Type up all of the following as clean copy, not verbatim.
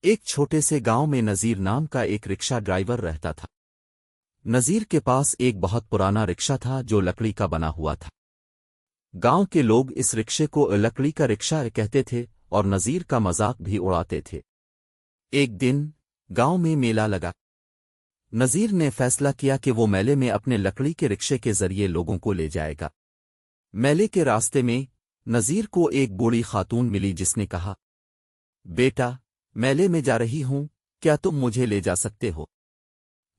ایک چھوٹے سے گاؤں میں نذیر نام کا ایک رکشا ڈرائیور رہتا تھا۔ نذیر کے پاس ایک بہت پرانا رکشا تھا جو لکڑی کا بنا ہوا تھا۔ گاؤں کے لوگ اس رکشے کو لکڑی کا رکشا کہتے تھے اور نذیر کا مذاق بھی اڑاتے تھے۔ ایک دن گاؤں میں میلہ لگا۔ نذیر نے فیصلہ کیا کہ وہ میلے میں اپنے لکڑی کے رکشے کے ذریعے لوگوں کو لے جائے گا۔ میلے کے راستے میں نذیر کو ایک بوڑھی خاتون ملی جس نے کہا، بیٹا، میلے میں جا رہی ہوں، کیا تم مجھے لے جا سکتے ہو؟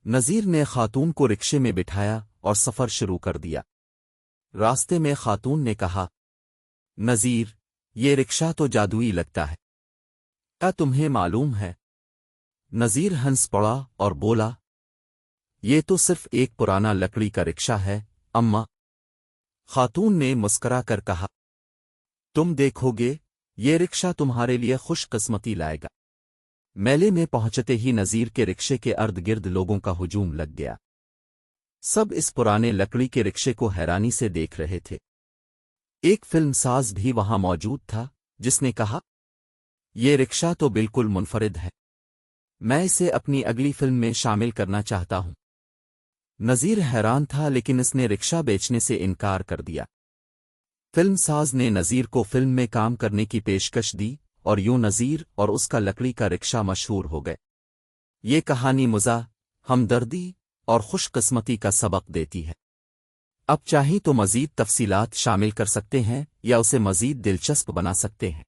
نذیر نے خاتون کو رکشے میں بٹھایا اور سفر شروع کر دیا۔ راستے میں خاتون نے کہا، نذیر، یہ رکشا تو جادوئی لگتا ہے، کیا تمہیں معلوم ہے؟ نذیر ہنس پڑا اور بولا، یہ تو صرف ایک پرانا لکڑی کا رکشا ہے اماں۔ خاتون نے مسکرا کر کہا، تم دیکھو گے، یہ رکشا تمہارے لیے خوش قسمتی لائے گا۔ میلے میں پہنچتے ہی نذیر کے رکشے کے ارد گرد لوگوں کا ہجوم لگ گیا۔ سب اس پرانے لکڑی کے رکشے کو حیرانی سے دیکھ رہے تھے۔ ایک فلم ساز بھی وہاں موجود تھا جس نے کہا، یہ رکشا تو بالکل منفرد ہے، میں اسے اپنی اگلی فلم میں شامل کرنا چاہتا ہوں۔ نذیر حیران تھا لیکن اس نے رکشا بیچنے سے انکار کر دیا۔ فلم ساز نے نذیر کو فلم میں کام کرنے کی پیشکش دی اور یوں نذیر اور اس کا لکڑی کا رکشا مشہور ہو گئے۔ یہ کہانی مزاح، ہمدردی اور خوش قسمتی کا سبق دیتی ہے۔ اب چاہیں تو مزید تفصیلات شامل کر سکتے ہیں یا اسے مزید دلچسپ بنا سکتے ہیں۔